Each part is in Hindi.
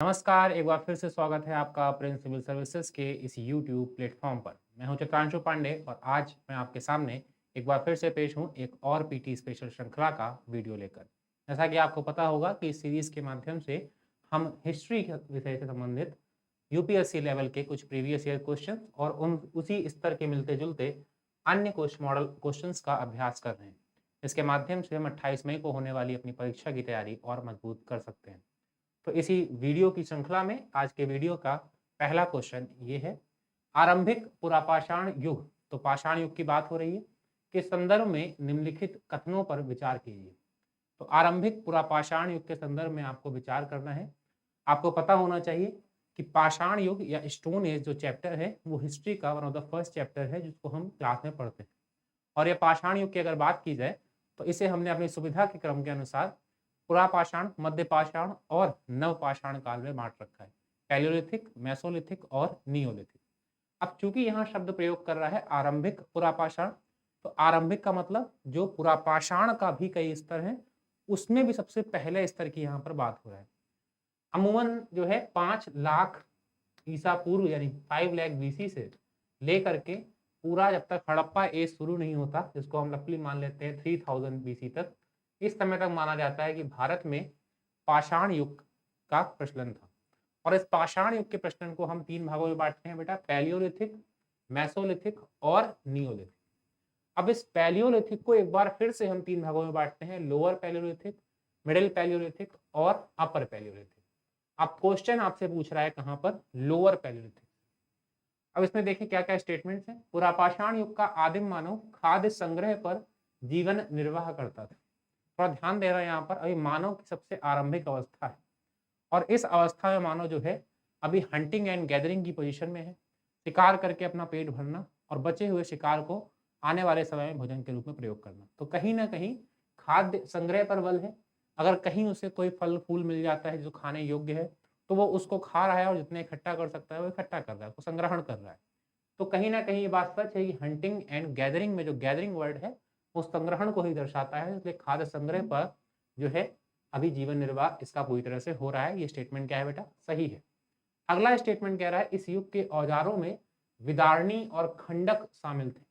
नमस्कार, एक बार फिर से स्वागत है आपका प्रिंस सिविल सर्विसेज के इस यूट्यूब प्लेटफॉर्म पर। मैं हूं चित्रांशु पांडे और आज मैं आपके सामने एक बार फिर से पेश हूं एक और पीटी स्पेशल श्रृंखला का वीडियो लेकर। जैसा कि आपको पता होगा कि इस सीरीज़ के माध्यम से हम हिस्ट्री के विषय से संबंधित यूपीएससी लेवल के कुछ प्रीवियस ईयर क्वेश्चन और उसी स्तर के मिलते-जुलते अन्य कुछ मॉडल क्वेश्चंस का अभ्यास कर रहे हैं। इसके माध्यम से हम 28 मई को होने वाली अपनी परीक्षा की तैयारी और मजबूत कर सकते हैं। तो इसी वीडियो की श्रृंखला में आज के वीडियो का पहला क्वेश्चन ये है, आरंभिक पुरापाषाण युग, तो पाषाण युग की बात हो रही है, के संदर्भ में निम्नलिखित कथनों पर विचार कीजिए। तो आरंभिक पुरापाषाण युग के संदर्भ में आपको विचार करना है। आपको पता होना चाहिए कि पाषाण युग या स्टोन एज जो चैप्टर है वो हिस्ट्री का one of the first chapter है जिसको हम क्लास में पढ़ते हैं। और ये पाषाण युग की अगर बात की जाए तो इसे हमने अपनी सुविधा के क्रम के अनुसार पुरापाषाण, मध्य पाषाण और नवपाषाण काल में बांट रखा है। पैलियोलिथिक, मेसोलिथिक और नियोलिथिक। अब चूंकि यहाँ शब्द प्रयोग कर रहा है आरंभिक पुरापाषाण, तो आरंभिक का मतलब जो पुरापाषाण का भी कई स्तर है उसमें भी सबसे पहले स्तर की यहाँ पर बात हो रहा है। अमूमन जो है 5 लाख ईसा पूर्व यानी 5 लाख बीसी से लेकर के पूरा जब तक हड़प्पा एज शुरू नहीं होता, जिसको हम रफली मान लेते हैं 3000 बीसी तक, इस समय तक माना जाता है कि भारत में पाषाण युग का प्रचलन था। और इस पाषाण युग के प्रचलन को हम 3 भागों में बांटते हैं बेटा, पैलियोलिथिक, मेसोलिथिक और नियोलिथिक। अब इस पैलियोलिथिक को एक बार फिर से हम 3 भागों में बांटते हैं, लोअर पैलियोलिथिक, मिडिल पैलियोलिथिक और अपर पैलियोलिथिक। अब क्वेश्चन आपसे पूछ रहा है कहां पर, लोअर पैलियोलिथिक। अब इसमें देखिए क्या क्या स्टेटमेंट्स हैं। पुरापाषाण युग का आदिम मानव खाद्य संग्रह पर जीवन निर्वाह करता था। थोड़ा ध्यान दे रहा है यहाँ पर, अभी मानव की सबसे आरंभिक अवस्था है और इस अवस्था में मानव जो है अभी हंटिंग एंड गैदरिंग की पोजीशन में है, शिकार करके अपना पेट भरना और बचे हुए शिकार को आने वाले समय में भोजन के रूप में प्रयोग करना। तो कहीं ना कहीं खाद्य संग्रह पर बल है। अगर कहीं उसे कोई फल फूल मिल जाता है जो खाने योग्य है तो वो उसको खा रहा है और जितने इकट्ठा कर सकता है वो इकट्ठा कर रहा है, उसको संग्रहण कर रहा है। तो कहीं ना कहीं ये बात सच है कि हंटिंग एंड गैदरिंग में जो गैदरिंग वर्ड है वो संग्रहण को ही दर्शाता है, इसलिए खाद्य संग्रह पर जो है अभी जीवन निर्वाह इसका पूरी तरह से हो रहा है। ये स्टेटमेंट क्या है बेटा, सही है। अगला स्टेटमेंट कह रहा है इस युग के औजारों में विदारणी और खंडक शामिल थे।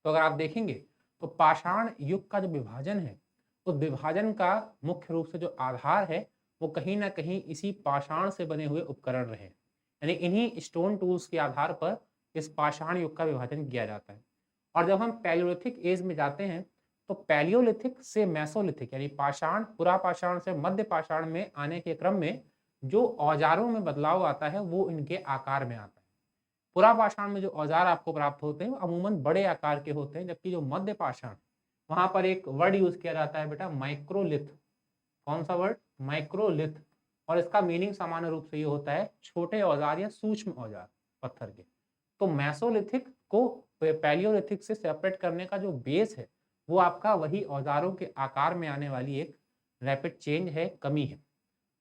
तो अगर आप देखेंगे तो पाषाण युग का जो विभाजन है उस विभाजन का मुख्य रूप से जो आधार है वो कहीं ना कहीं इसी पाषाण से बने हुए उपकरण रहे, यानी इन्हीं स्टोन टूल्स के आधार पर इस पाषाण युग का विभाजन किया जाता है। और जब हम पैलियोलिथिक एज में जाते हैं तो पैलियोलिथिक से मेसोलिथिक यानी पाषाण, पुरा पाषाण से मध्य पाषाण में आने के क्रम में जो औजारों में बदलाव आता है वो इनके आकार में आता है। पुरा पाषाण में जो औजार आपको प्राप्त होते हैं वो अमूमन बड़े आकार के होते हैं, जबकि जो मध्य पाषाण वहां पर एक वर्ड यूज किया जाता है बेटा, माइक्रोलिथ। कौन सा वर्ड, माइक्रोलिथ। और इसका मीनिंग सामान्य रूप से ये होता है छोटे औजार या सूक्ष्म औजार पत्थर के। तो मेसोलिथिक को पैलियोलिथिक से सेपरेट करने का जो बेस है वो आपका वही औजारों के आकार में आने वाली एक रैपिड चेंज है, कमी है।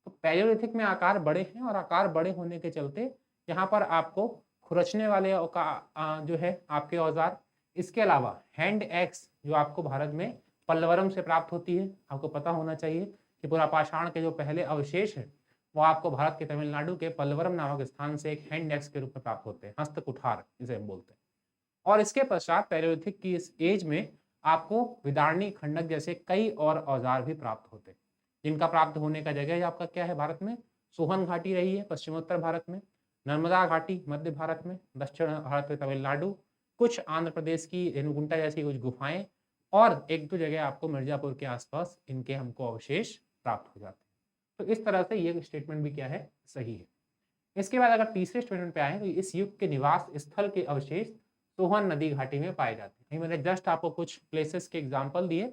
तो पैलियोलिथिक में आकार बड़े हैं और आकार बड़े होने के चलते यहाँ पर आपको खुरचने वाले जो है आपके औजार, इसके अलावा हैंड एक्स जो आपको भारत में पल्लवरम से प्राप्त होती है। आपको पता होना चाहिए कि पुरापाषाण के जो पहले अवशेष है वो आपको भारत के तमिलनाडु के पल्लवरम नामक स्थान से एक हैंड एक्स के रूप में प्राप्त होते हैं, हस्त कुठार जिसे हम बोलते हैं। और इसके पश्चात पैलियोलिथिक की इस एज में आपको विदारणी, खंडक जैसे कई और औजार भी प्राप्त होते हैं, जिनका प्राप्त होने का जगह आपका क्या है भारत में, सोहन घाटी रही है पश्चिमोत्तर भारत में, नर्मदा घाटी मध्य भारत में, दक्षिण भारत में तमिलनाडु, कुछ आंध्र प्रदेश की रेणुगुंटा जैसी कुछ गुफाएं और एक दो जगह आपको मिर्जापुर के आसपास इनके हमको अवशेष प्राप्त हो जाते हैं। तो इस तरह से ये स्टेटमेंट भी क्या है, सही है। इसके बाद अगर तीसरे स्टेटमेंट पे आए तो इस युग के निवास स्थल के अवशेष सोहन नदी घाटी में पाए जाते हैं। मैंने जस्ट आपको कुछ प्लेसेस के एग्जांपल दिए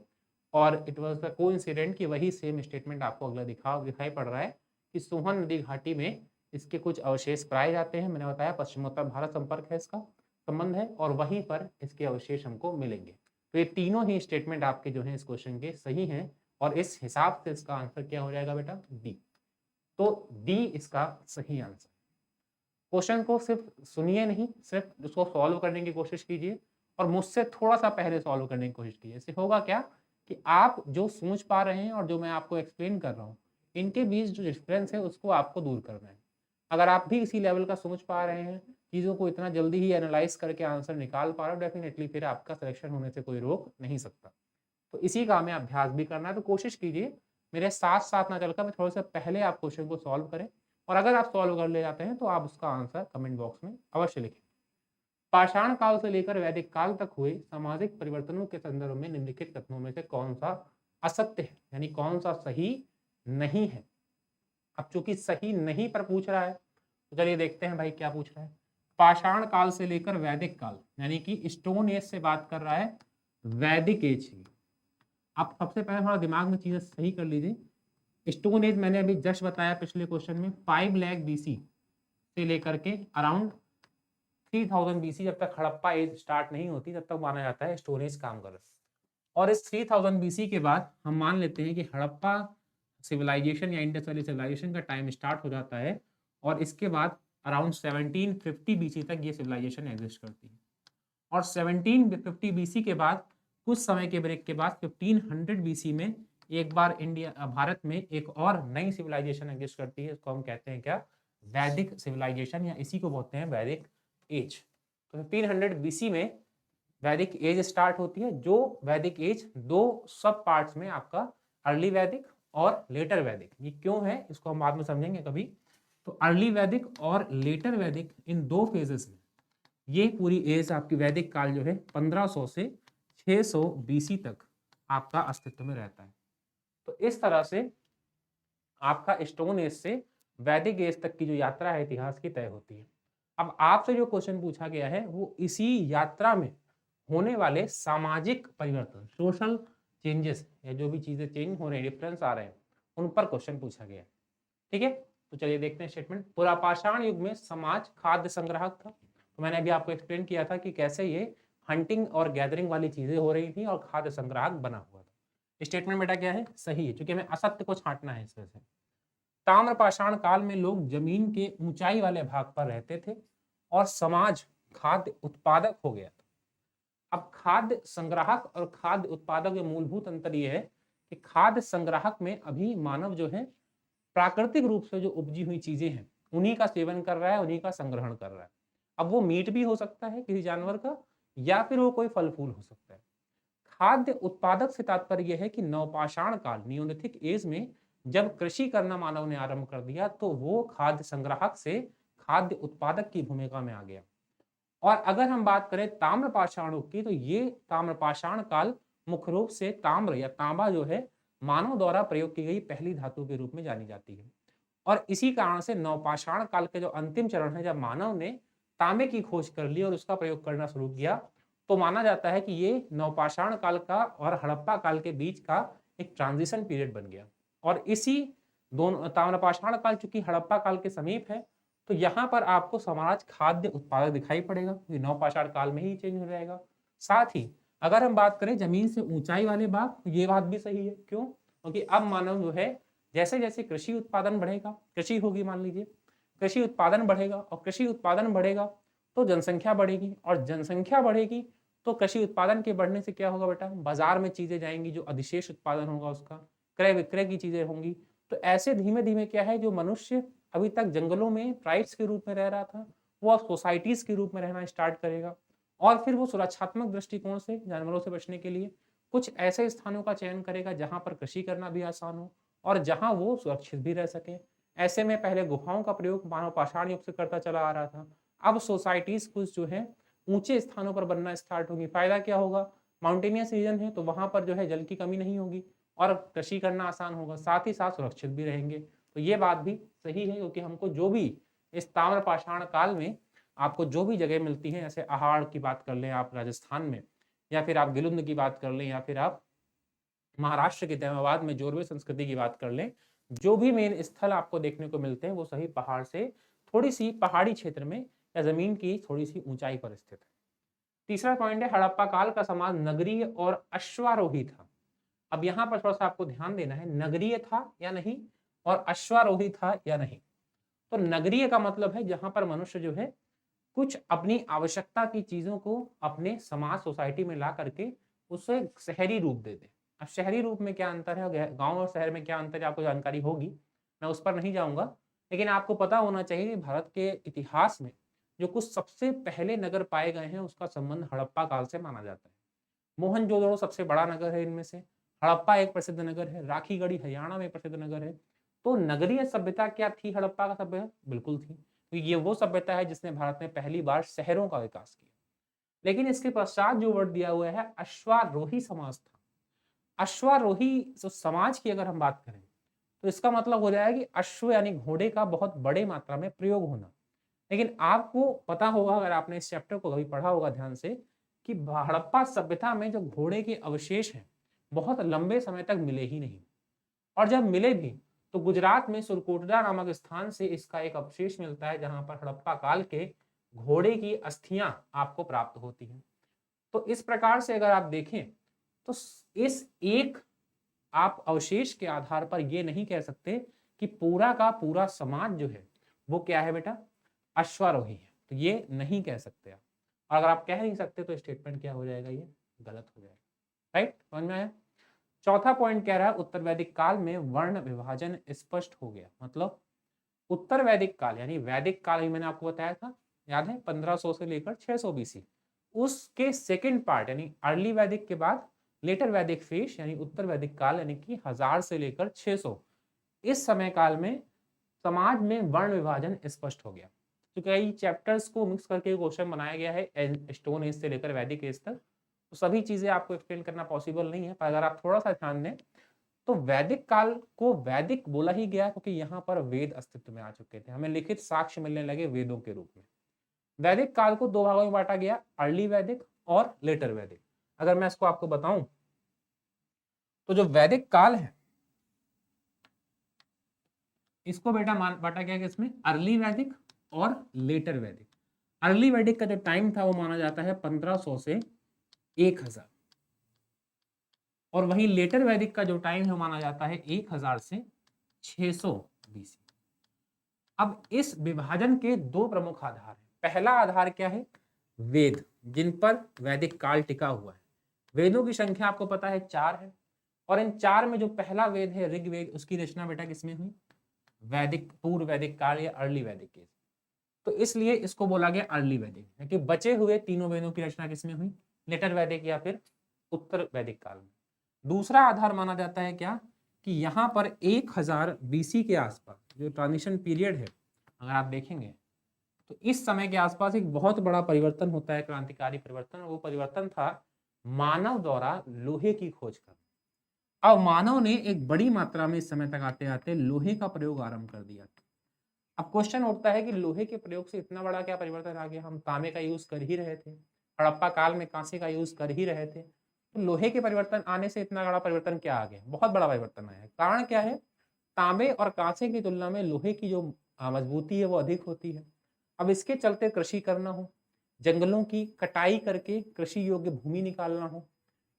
और इट वाज द कोइंसिडेंट कि वही सेम स्टेटमेंट आपको अगला दिखाई पड़ रहा है कि सोहन नदी घाटी में इसके कुछ अवशेष पाए जाते हैं। मैंने बताया पश्चिमोत्तर भारत संपर्क है, इसका संबंध है और वहीं पर इसके अवशेष हमको मिलेंगे। तो ये तीनों ही स्टेटमेंट आपके जो है इस क्वेश्चन के सही हैं और इस हिसाब से इसका आंसर क्या हो जाएगा बेटा, डी। तो डी इसका सही आंसर। क्वेश्चन को सिर्फ सुनिए नहीं, सिर्फ उसको सॉल्व करने की कोशिश कीजिए और मुझसे थोड़ा सा पहले सॉल्व करने की कोशिश कीजिए। इससे होगा क्या कि आप जो सोच पा रहे हैं और जो मैं आपको एक्सप्लेन कर रहा हूँ इनके बीच जो डिफरेंस है उसको आपको दूर करना है। अगर आप भी इसी लेवल का सोच पा रहे हैं, चीज़ों को इतना जल्दी ही एनालाइज़ करके आंसर निकाल पा रहे हो, डेफिनिटली फिर आपका सिलेक्शन होने से कोई रोक नहीं सकता। तो इसी का हमें अभ्यास भी करना है, तो कोशिश कीजिए मेरे साथ-साथ ना चलकर मैं थोड़ा-सा पहले आप क्वेश्चन को सॉल्व करें और अगर आप सॉल्व कर ले जाते हैं तो आप उसका आंसर कमेंट बॉक्स में अवश्य लिखें। पाषाण काल से लेकर वैदिक काल तक हुए सामाजिक परिवर्तनों के संदर्भ में निम्नलिखित कथनों में से कौन सा असत्य है, यानी कौन सा सही नहीं है। अब चूंकि सही नहीं पर पूछ रहा है तो चलिए देखते हैं भाई क्या पूछ रहा है। पाषाण काल से लेकर वैदिक काल यानी कि स्टोन एज से बात कर रहा है, वैदिक एज की। आप सबसे पहले थोड़ा दिमाग में चीजें सही कर लीजिए। स्टोन एज मैंने अभी जस्ट बताया पिछले क्वेश्चन में 5 लाख बीसी से लेकर के अराउंड 3000 बीसी, जब तक हड़प्पा एज स्टार्ट नहीं होती तब तक माना जाता है स्टोन एज काम कर रहा है। और इस 3000 बीसी के बाद हम मान लेते हैं कि हड़प्पा सिविलाइजेशन या इंडस वैली सिविलाइजेशन का टाइम स्टार्ट हो जाता है और इसके बाद अराउंड 1750 बीसी तक ये सिविलाइजेशन एग्जिस्ट करती है। और 1750 बीसी के बाद कुछ समय के ब्रेक के बाद 1500 बीसी में एक बार इंडिया भारत में एक और नई सिविलाइजेशन एग्जिस्ट करती है। इसको हम कहते हैं क्या, वैदिक सिविलाइजेशन, या इसी को बोलते हैं वैदिक एज। तो 1500 बीसी में वैदिक एज स्टार्ट होती है, जो वैदिक एज दो सब पार्ट्स में आपका अर्ली वैदिक और लेटर वैदिक, ये क्यों है इसको हम बाद में समझेंगे कभी। तो अर्ली वैदिक और लेटर वैदिक इन दो फेजेस में ये पूरी एज आपकी वैदिक काल जो है 1500 से 600 बीसी तक आपका अस्तित्व में रहता है। तो इस तरह से आपका स्टोन एज से वैदिक एज तक की जो यात्रा है इतिहास की तय होती है। अब आपसे जो क्वेश्चन पूछा गया है वो इसी यात्रा में होने वाले सामाजिक परिवर्तन, सोशल चेंजेस, या जो भी चीजें चेंज हो रहे हैं, डिफरेंस आ रहे हैं, उन पर क्वेश्चन पूछा गया है। ठीक है, तो चलिए देखते हैं स्टेटमेंट। पुरापाषाण युग में समाज खाद्य संग्राहक था। तो मैंने अभी आपको एक्सप्लेन किया था कि कैसे ये हंटिंग और गैदरिंग वाली चीजें हो रही थी और खाद्य संग्राहक बना हुआ था। स्टेटमेंट बेटा क्या है, सही है, क्योंकि हमें असत्य को छांटना है इसमें से। ताम्रपाषाण काल में लोग जमीन के ऊंचाई वाले भाग पर रहते थे और समाज खाद्य उत्पादक हो गया था। अब खाद्य संग्राहक और खाद्य उत्पादक में मूलभूत अंतर यह है कि खाद्य संग्राहक में अभी मानव जो है प्राकृतिक रूप से जो उपजी हुई चीजें हैं उन्हीं का सेवन कर रहा है, उन्हीं का संग्रहण कर रहा है। अब वो मीट भी हो सकता है किसी जानवर का, या फिर वो कोई फल फूल हो सकता है। खाद्य उत्पादक से तात्पर्य यह है कि नवपाषाण काल, नियोलिथिक एज में जब कृषि करना मानव ने आरंभ कर दिया तो वो खाद्य संग्राहक से खाद्य उत्पादक की भूमिका में आ गया। और अगर हम बात करें ताम्रपाषाण युग की, तो ये ताम्रपाषाण काल मुख्य रूप से ताम्र या तांबा जो है मानव द्वारा प्रयोग की गई पहली धातु के रूप में जानी जाती है। और इसी कारण से नवपाषाण काल के जो अंतिम चरण है, जब मानव ने तांबे की खोज कर ली और उसका प्रयोग करना शुरू किया, तो माना जाता है कि ये नवपाषाण काल का और हड़प्पा काल के बीच का एक ट्रांजिशन पीरियड बन गया। और इसी दोनों, ताम्रपाषाण काल चूंकि हड़प्पा काल के समीप है, तो यहाँ पर आपको समाज खाद्य उत्पादक दिखाई पड़ेगा, क्योंकि नवपाषाण काल में ही चेंज हो जाएगा। साथ ही अगर हम बात करें जमीन से ऊंचाई वाले भाग, तो ये बात भी सही है। क्यों? क्योंकि अब मानव जो है जैसे जैसे कृषि उत्पादन बढ़ेगा, कृषि होगी मान लीजिए, कृषि उत्पादन बढ़ेगा और कृषि उत्पादन बढ़ेगा तो जनसंख्या बढ़ेगी, और जनसंख्या बढ़ेगी तो कृषि उत्पादन के बढ़ने से क्या होगा बेटा, बाजार में चीजें जाएंगी, जो अधिशेष उत्पादन होगा उसका क्रय विक्रय की चीजें होंगी। तो ऐसे धीमे धीमे क्या है, जो मनुष्य अभी तक जंगलों में ट्राइब्स के रूप में रह रहा था, वो अब सोसाइटीज के रूप में रहना स्टार्ट करेगा। और फिर वो सुरक्षात्मक दृष्टिकोण से जानवरों से बचने के लिए कुछ ऐसे स्थानों का चयन करेगा जहां पर कृषि करना भी आसान हो और जहां वो सुरक्षित भी रह सके। ऐसे में पहले गुफाओं का प्रयोग मानव पाषाण युग से करता चला आ रहा था। अब सोसाइटीज कुछ जो है ऊंचे स्थानों पर बनना स्टार्ट होगी। फायदा क्या होगा, माउंटेनियस रीजन है तो वहां पर जो है जल की कमी नहीं होगी और कृषि करना आसान होगा, साथ ही साथ सुरक्षित भी रहेंगे। तो ये बात भी सही है, क्योंकि हमको जो भी इस ताम्रपाषाण काल में आपको जो भी जगह मिलती है, जैसे अहाड़ की बात कर लें आप राजस्थान में, या फिर आप गिलुंद की बात कर लें, या फिर आप महाराष्ट्र के तैमाबाद में जोरवे संस्कृति की बात कर लें, जो भी मेन स्थल आपको देखने को मिलते हैं वो सही पहाड़ से थोड़ी सी पहाड़ी क्षेत्र में या जमीन की थोड़ी सी ऊंचाई पर स्थित है। तीसरा पॉइंट है, हड़प्पा काल का समाज नगरीय और अश्वारोही था। अब यहाँ पर थोड़ा सा आपको ध्यान देना है, नगरीय था या नहीं और अश्वारोही था या नहीं। तो नगरीय का मतलब है जहां पर मनुष्य जो है कुछ अपनी आवश्यकता की चीजों को अपने समाज सोसाइटी में ला करके उसे शहरी रूप दे दे। अब शहरी रूप में क्या अंतर है, गांव और शहर में क्या अंतर है, आपको जानकारी होगी, मैं उस पर नहीं जाऊंगा। लेकिन आपको पता होना चाहिए कि भारत के इतिहास में जो कुछ सबसे पहले नगर पाए गए हैं उसका संबंध हड़प्पा काल से माना जाता है। मोहनजोदड़ो सबसे बड़ा नगर है इनमें से, हड़प्पा एक प्रसिद्ध नगर है, राखीगढ़ी हरियाणा में प्रसिद्ध नगर है। तो नगरीय सभ्यता क्या थी हड़प्पा का सभ्यता? बिल्कुल थी। तो ये वो सभ्यता है जिसने भारत में पहली बार शहरों का विकास किया। लेकिन इसके पश्चात जो वर्ड दिया हुआ है अश्वारोही समाज था। अश्वारोही जो समाज की अगर हम बात करें तो इसका मतलब हो जाएगा कि अश्व यानी घोड़े का बहुत बड़े मात्रा में प्रयोग होना। लेकिन आपको पता होगा अगर आपने इस चैप्टर को कभी पढ़ा होगा ध्यान से कि हड़प्पा सभ्यता में जो घोड़े के अवशेष हैं बहुत लंबे समय तक मिले ही नहीं, और जब मिले भी तो गुजरात में सुरकोटड़ा नामक स्थान से इसका एक अवशेष मिलता है जहां पर हड़प्पा काल के घोड़े की अस्थियां आपको प्राप्त होती हैं। तो इस प्रकार से अगर आप देखें तो इस एक आप अवशेष के आधार पर ये नहीं कह सकते कि पूरा का पूरा समाज जो है वो क्या है बेटा, अश्वारोही है। तो ये नहीं कह सकते आप। और अगर आप कह नहीं सकते तो स्टेटमेंट क्या हो जाएगा, ये गलत हो जाएगा। राइट, समझ में आया? चौथा पॉइंट कह रहा है उत्तर वैदिक काल में वर्ण विभाजन स्पष्ट हो गया। मतलब उत्तर वैदिक काल यानी वैदिक काल ही मैंने आपको बताया था, याद है 1500 से लेकर 600 बीसी, उसके सेकंड पार्ट यानी अर्ली वैदिक के बाद लेटर वैदिक फेज यानी उत्तर वैदिक काल यानी कि 1000 से लेकर 600, इस समय काल में समाज में वर्ण विभाजन स्पष्ट हो गया। तो कई चैप्टर्स को मिक्स करके क्वेश्चन बनाया गया है स्टोन एज से लेकर वैदिक एज तक, तो सभी चीजें आपको एक्सप्लेन करना पॉसिबल नहीं है, पर अगर आप थोड़ा सा ध्यान दें तो वैदिक काल को वैदिक बोला ही गया क्योंकि यहाँ पर वेद अस्तित्व में आ चुके थे, हमें लिखित साक्ष्य मिलने लगे वेदों के रूप में। वैदिक काल को दो भागों में बांटा गया, अर्ली वैदिक और लेटर वैदिक। अगर मैं इसको आपको बताऊं तो जो वैदिक काल है इसको बेटा बांटा गया कि इसमें अर्ली वैदिक और लेटर वैदिक। अर्ली वैदिक का जो टाइम था वो माना जाता है 1500 से 1000, और वहीं लेटर वैदिक का जो टाइम है वो माना जाता है 1000 से 600 बीसी। अब इस विभाजन के दो प्रमुख आधार हैं। पहला आधार क्या है, वेद, जिन पर वैदिक काल टिका हुआ है। वेदों की संख्या आपको पता है 4 है, और इन 4 में जो पहला वेद है ऋग्वेद, उसकी रचना बेटा किसमें हुई, वैदिक पूर्व वैदिक काल या अर्ली वैदिक केस। तो इसलिए इसको बोला गया अर्ली वैदिक, क्योंकि बचे हुए तीनों वेदों की रचना किसमें हुई, लेटर वैदिक या फिर उत्तर वैदिक काल में। दूसरा आधार माना जाता है क्या, कि यहाँ पर 1000 बीसी के आसपास जो ट्रांजिशन पीरियड है अगर आप देखेंगे तो इस समय के आसपास एक बहुत बड़ा परिवर्तन होता है, क्रांतिकारी परिवर्तन। वो परिवर्तन था मानव द्वारा लोहे की खोज करना। अब मानव ने एक बड़ी मात्रा में इस समय तक आते आते लोहे का प्रयोग आरंभ कर दिया। अब क्वेश्चन उठता है कि लोहे के प्रयोग से इतना बड़ा क्या परिवर्तन आ गया, हम तांबे का यूज कर ही रहे थे, हड़प्पा काल में कांसे का यूज कर ही रहे थे, तो लोहे के परिवर्तन आने से इतना बड़ा परिवर्तन क्या आ गया, बहुत बड़ा परिवर्तन आया है। कारण क्या है, तांबे और कांसे की तुलना में लोहे की जो मजबूती है वो अधिक होती है। अब इसके चलते कृषि करना हो, जंगलों की कटाई करके कृषि योग्य भूमि निकालना हो,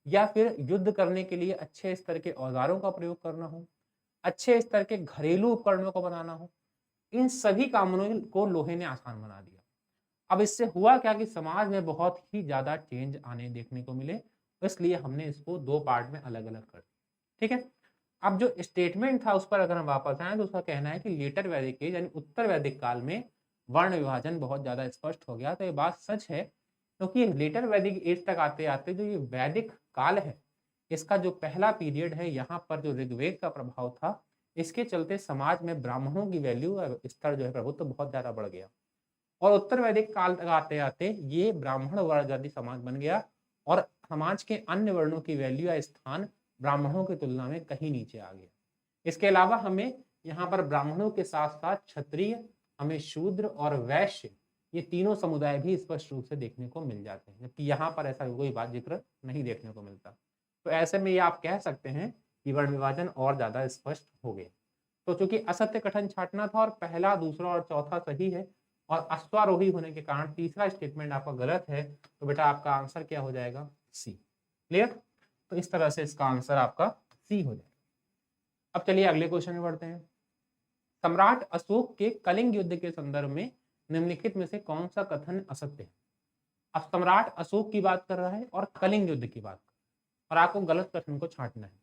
या फिर युद्ध करने के लिए अच्छे स्तर के औजारों का प्रयोग करना हो, अच्छे स्तर के घरेलू उपकरणों को बनाना हो, इन सभी कामों को लोहे ने आसान बना दिया। अब इससे हुआ क्या कि समाज में बहुत ही ज्यादा चेंज आने देखने को मिले, इसलिए हमने इसको दो पार्ट में अलग अलग कर दिया। ठीक है, अब जो स्टेटमेंट था उस पर अगर हम वापस आए तो उसका कहना है कि लेटर वैदिक एज यानी उत्तर वैदिक काल में वर्ण विभाजन बहुत ज्यादा स्पष्ट हो गया। तो ये बात सच है, क्योंकि लेटर वैदिक एज तक आते आते जो ये वैदिक काल है इसका जो पहला पीरियड है यहाँ पर जो ऋग्वेद का प्रभाव था, इसके चलते समाज में ब्राह्मणों की वैल्यू स्तर जो है प्रभुत्व तो बहुत ज्यादा बढ़ गया, और उत्तर वैदिक काल तक आते आते ये ब्राह्मण वर्णवादी समाज बन गया, और समाज के अन्य वर्णों की वैल्यू या स्थान ब्राह्मणों की तुलना में कहीं नीचे आ गया। इसके अलावा हमें यहाँ पर ब्राह्मणों के साथ साथ क्षत्रिय, हमें शूद्र और वैश्य, ये तीनों समुदाय भी स्पष्ट रूप से देखने को मिल जाते हैं, जबकि यहाँ पर ऐसा कोई बात जिक्र नहीं देखने को मिलता। तो ऐसे में ये आप कह सकते हैं कि वर्ण विभाजन और ज्यादा स्पष्ट हो गया। तो चूंकि असत्य कथन छाटना था और पहला दूसरा और चौथा सही है, और अश्वारोही होने के कारण तीसरा स्टेटमेंट आपका गलत है, तो बेटा आपका आंसर क्या हो जाएगा, सी। क्लियर? तो इस तरह से इसका आंसर आपका सी हो जाएगा। अब चलिए अगले क्वेश्चन में बढ़ते हैं। सम्राट अशोक के कलिंग युद्ध के संदर्भ में निम्नलिखित में से कौन सा कथन असत्य है? अब सम्राट अशोक की बात कर रहा है और कलिंग युद्ध की बात कर रहा है। और आपको गलत कथन को छांटना है।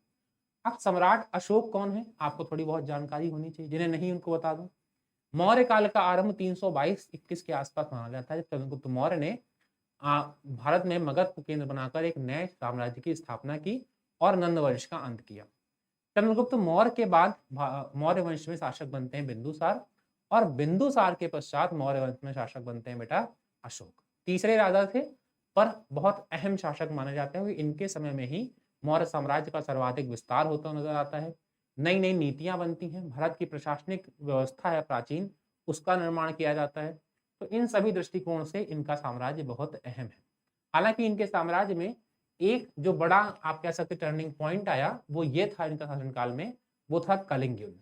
अब सम्राट अशोक कौन है, आपको थोड़ी बहुत जानकारी होनी चाहिए, जिन्हें नहीं उनको बता दूं। मौर्य काल का आरंभ 322-21 के आसपास माना जाता है, जब चंद्रगुप्त मौर्य ने भारत में मगध को केंद्र बनाकर एक नए साम्राज्य की स्थापना की और नंद वंश का अंत किया। चंद्रगुप्त मौर्य के बाद मौर्य वंश में शासक बनते हैं बिंदुसार, और बिंदुसार के पश्चात मौर्य वंश में शासक बनते हैं बेटा अशोक। तीसरे राजा थे, पर बहुत अहम शासक माने जाते हैं। इनके समय में ही मौर्य साम्राज्य का सर्वाधिक विस्तार होता नजर आता है। नई नई नीतियां बनती हैं, भारत की प्रशासनिक व्यवस्था है प्राचीन, उसका निर्माण किया जाता है। तो इन सभी दृष्टिकोण से इनका साम्राज्य बहुत अहम है। हालांकि इनके साम्राज्य में एक जो बड़ा आप कह सकते टर्निंग पॉइंट आया, वो ये था इनका शासनकाल में, वो था कलिंग युद्ध।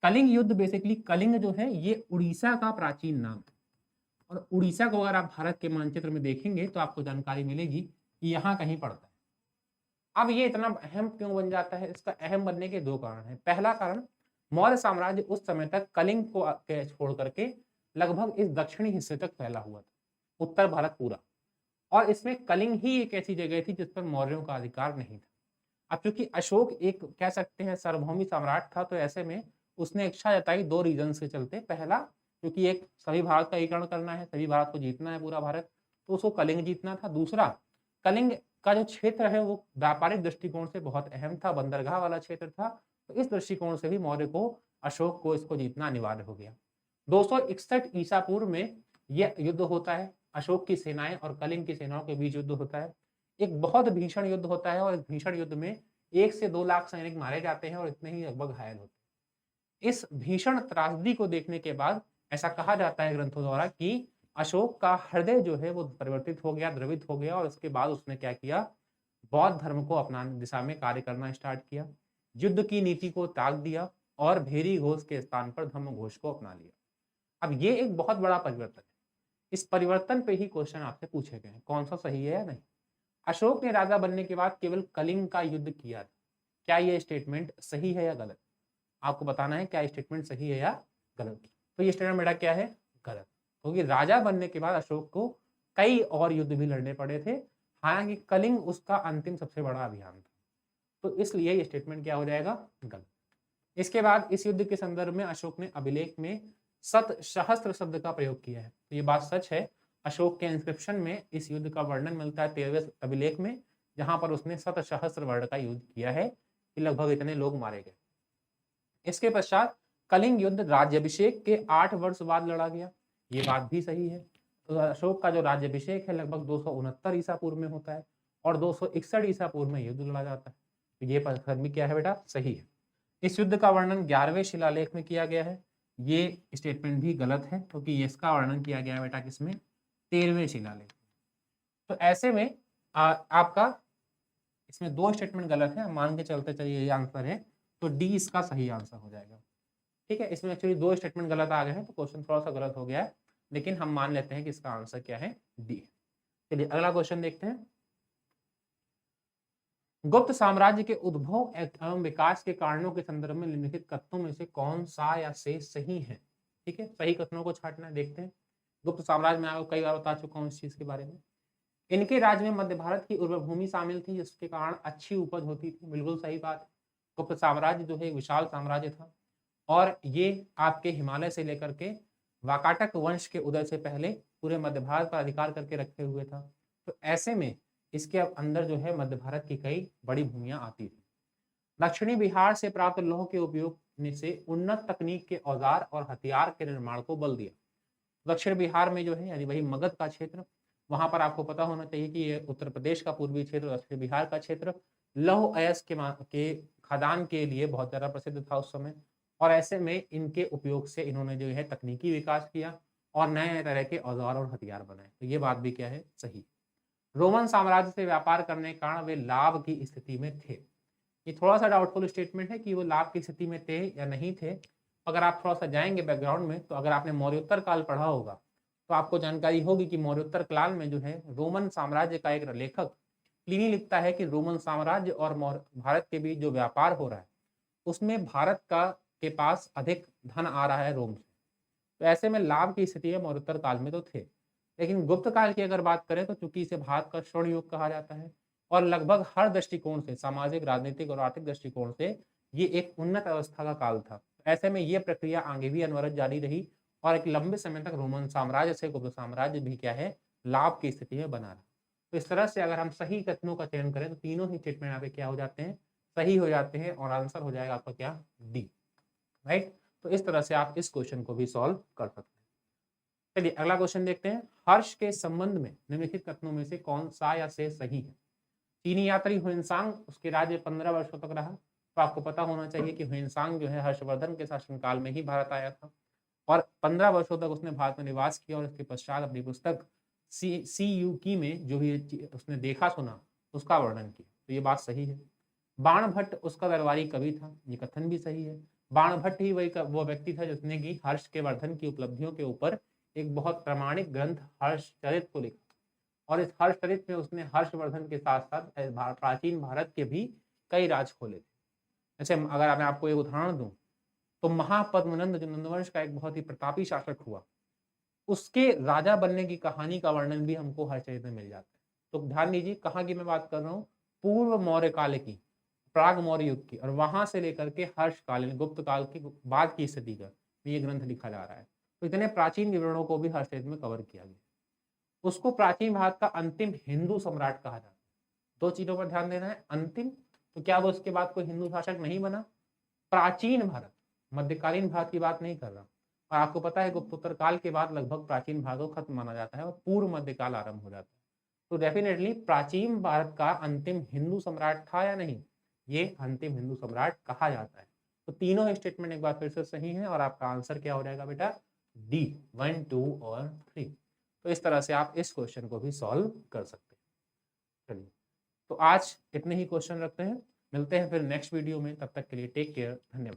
कलिंग युद्ध बेसिकली, कलिंग जो है ये उड़ीसा का प्राचीन नाम है, और उड़ीसा को अगर आप भारत के मानचित्र में देखेंगे तो आपको जानकारी मिलेगी कि यहाँ कहीं पड़ता है। अब ये इतना अहम क्यों बन जाता है, इसका अहम बनने के दो कारण हैं। पहला कारण, मौर्य साम्राज्य उस समय तक कलिंग को छोड़ करके लगभग इस दक्षिणी हिस्से तक फैला हुआ था, उत्तर भारत पूरा, और इसमें कलिंग ही एक ऐसी जगह थी जिस पर मौर्यों का अधिकार नहीं था। अब चूंकि अशोक एक कह सकते हैं सार्वभौमी सम्राट था, तो ऐसे में उसने इच्छा जताई दो रीजन के चलते। पहला, क्योंकि एक सभी भारत का एकीकरण करना है, सभी भारत को जीतना है पूरा भारत, तो उसको कलिंग जीतना था। दूसरा, कलिंग का जो क्षेत्र है वो व्यापारिक दृष्टिकोण से बहुत अहम था, बंदरगाह वाला क्षेत्र था, तो इस दृष्टिकोण से भी मौर्य को, अशोक को इसको जीतना अनिवार्य हो गया। 261 ईसा पूर्व में यह युद्ध होता है, अशोक की सेनाएं और कलिंग की सेनाओं के बीच युद्ध होता है। एक बहुत भीषण युद्ध होता है, और इस भीषण युद्ध में 1 से 2 लाख सैनिक मारे जाते हैं और इतने ही लगभग घायल होते हैं। इस भीषण त्रासदी को देखने के बाद ऐसा कहा जाता है ग्रंथों द्वारा कि अशोक का हृदय जो है वो परिवर्तित हो गया, द्रवित हो गया, और उसके बाद उसने क्या किया, बौद्ध धर्म को अपनाने दिशा में कार्य करना स्टार्ट किया, युद्ध की नीति को त्याग दिया और भेरी घोष के स्थान पर धम्म घोष को अपना लिया। अब ये एक बहुत बड़ा परिवर्तन है। इस परिवर्तन पे ही क्वेश्चन आपसे पूछे गए हैं, कौन सा सही है या नहीं। अशोक ने राजा बनने के बाद केवल कलिंग का युद्ध किया था, क्या ये स्टेटमेंट सही है या गलत? आपको बताना है क्या स्टेटमेंट सही है या गलत। तो ये स्टेटमेंट बेटा क्या है, गलत, क्योंकि राजा बनने के बाद अशोक को कई और युद्ध भी लड़ने पड़े थे, हालांकि कलिंग उसका अंतिम सबसे बड़ा अभियान था। तो इसलिए ये स्टेटमेंट क्या हो जाएगा, गलत। इसके बाद इस युद्ध के संदर्भ में अशोक ने अभिलेख में सत सहस्त्र शब्द का प्रयोग किया है, तो ये बात सच है। अशोक के इंस्क्रिप्शन में इस युद्ध का वर्णन मिलता है 13वें अभिलेख में, जहां पर उसने सत सहस्त्र वर्ण का युद्ध किया है कि लगभग इतने लोग मारे गए। इसके पश्चात कलिंग युद्ध राज्याभिषेक के 8 वर्ष बाद लड़ा गया, ये बात भी सही है। तो अशोक का जो राज्याभिषेक है लगभग 269 ईसा पूर्व में होता है, और 261 ईसा पूर्व में युद्ध लड़ा जाता है, तो ये पत्थर भी क्या है बेटा, सही है। इस युद्ध का वर्णन 11वें शिलालेख में किया गया है, ये स्टेटमेंट भी गलत है, क्योंकि इसका वर्णन किया गया है बेटा किसमें, 13वें शिलालेख। तो ऐसे में आपका इसमें दो स्टेटमेंट गलत है, मान के चलते चलिए ये आंसर है, तो डी इसका सही आंसर हो जाएगा। ठीक है, इसमें एक्चुअली दो स्टेटमेंट गलत आ गए हैं, तो क्वेश्चन थोड़ा सा गलत हो गया है, लेकिन हम मान लेते हैं कि इसका आंसर क्या है, डी। चलिए अगला क्वेश्चन देखते हैं। गुप्त साम्राज्य के उद्भव एवं विकास के कारणों के संदर्भ में निम्नलिखित कथनों में से कौन सा या से सही है। ठीक है, सही कथनों को छांटना है, देखते हैं। गुप्त साम्राज्य में आपको कई बार बता चुका हूँ इस चीज के बारे में। इनके राज्य में मध्य भारत की उर्वर भूमि शामिल थी, जिसके कारण अच्छी उपज होती थी, बिल्कुल सही बात। गुप्त साम्राज्य जो है विशाल साम्राज्य था, और ये आपके हिमालय से लेकर के वाकाटक वंश के उदय से पहले पूरे मध्य भारत पर अधिकार करके रखे हुए था। तो ऐसे में इसके अंदर जो है मध्य भारत की कई बड़ी भूमियां आती थी। दक्षिणी बिहार से प्राप्त लौह के उपयोग ने से उन्नत तकनीक के औजार और हथियार के निर्माण को बल दिया। दक्षिण बिहार में जो है यानी वही मगध का क्षेत्र, वहां पर आपको पता होना चाहिए कि ये उत्तर प्रदेश का पूर्वी क्षेत्र, दक्षिण बिहार का क्षेत्र लौह अयस्क के खदान के लिए बहुत ज्यादा प्रसिद्ध था उस समय, और ऐसे में इनके उपयोग से इन्होंने जो है तकनीकी विकास किया और नए नए तरह के औजार और हथियार बनाए। तो ये बात भी क्या है, सही। रोमन साम्राज्य से व्यापार करने के कारण वे लाभ की स्थिति में थे। ये थोड़ा सा डाउटफुल स्टेटमेंट है कि वो लाभ की स्थिति में थे या नहीं थे। अगर आप थोड़ा सा जाएंगे बैकग्राउंड में, तो अगर आपने मौर्योत्तर काल पढ़ा होगा तो आपको जानकारी होगी कि मौर्योत्तर काल में जो है रोमन साम्राज्य का एक लेखक प्लिनी लिखता है कि रोमन साम्राज्य और भारत के बीच जो व्यापार हो रहा है उसमें भारत का के पास अधिक धन आ रहा है रोम से। तो ऐसे में लाभ की स्थिति है मौर्योत्तर काल में तो थे, लेकिन गुप्त काल की अगर बात करें तो चूंकि इसे भारत का स्वर्ण युग कहा जाता है, और लगभग हर दृष्टिकोण से, सामाजिक, राजनीतिक और आर्थिक दृष्टिकोण से ये एक उन्नत अवस्था का काल था। ऐसे में ये प्रक्रिया आगे भी अनवरत जारी रही और एक लंबे समय तक रोमन साम्राज्य से गुप्त साम्राज्य भी क्या है, लाभ की स्थिति में बना रहा। तो इस तरह से अगर हम सही कथनों का चयन करें तो तीनों ही स्टेटमेंट यहाँ पे क्या हो जाते हैं, सही हो जाते हैं और आंसर हो जाएगा आपका क्या, डी। राइट। तो इस तरह से आप इस क्वेश्चन को भी सॉल्व कर सकते हैं। चलिए अगला क्वेश्चन देखते हैं। हर्ष के संबंध में निम्नलिखित कथनों में से कौन सा या से सही है। चीनी यात्री हुएनसांग, उसके राज्य 15 वर्षों तक रहा। तो आपको पता होना चाहिए कि हुएनसांग जो है हर्षवर्धन के शासनकाल में ही भारत आया था और 15 वर्षों तक उसने भारत में निवास किया और इसके पश्चात अपनी पुस्तक सी यू की में जो भी उसने देखा सुना उसका वर्णन किया। तो ये बात सही है। बाणभट्ट उसका दरबारी कवि था, ये कथन भी सही है। बाणभट्ट ही वही वो व्यक्ति था जिसने की हर्ष के वर्धन की उपलब्धियों के ऊपर एक बहुत प्रामाणिक ग्रंथ हर्षचरित को लिखा और इस हर्षचरित में उसने हर्षवर्धन के साथ साथ प्राचीन भारत के भी कई राज खोले थे। जैसे अगर मैं आपको एक उदाहरण दूं तो महापद्मनंद जो नंदवंश का एक बहुत ही प्रतापी शासक हुआ, उसके राजा बनने की कहानी का वर्णन भी हमको हर्षचरित में मिल जाता है। तो ध्यान दीजिए कहाँ की मैं बात कर रहा हूँ, पूर्व मौर्य काल की, प्राग मौर्य युग की, और वहां से लेकर के हर्षकालीन गुप्त काल की बाद की स्थिति का ये ग्रंथ लिखा जा रहा है। तो इतने प्राचीन विवरणों को भी हर्षचरित में कवर किया गया। उसको प्राचीन भारत का अंतिम हिंदू सम्राट कहा जाता है। दो चीजों पर ध्यान देना है, अंतिम तो क्या वो उसके बाद कोई हिंदू शासक नहीं बना, प्राचीन भारत, मध्यकालीन भारत की बात नहीं कर रहा। और आपको पता है गुप्तोत्तर काल के बाद लगभग प्राचीन भारत को खत्म माना जाता है और पूर्व मध्यकाल आरंभ हो जाता है। तो डेफिनेटली प्राचीन भारत का अंतिम हिंदू सम्राट था या नहीं, ये अंतिम हिंदू सम्राट कहा जाता है। तो तीनों स्टेटमेंट एक बार फिर से सही है और आपका आंसर क्या हो जाएगा बेटा, डी, 1, 2 और 3। तो इस तरह से आप इस क्वेश्चन को भी सॉल्व कर सकते हैं। चलिए तो आज इतने ही क्वेश्चन रखते हैं, मिलते हैं फिर नेक्स्ट वीडियो में, तब तक के लिए टेक केयर, धन्यवाद।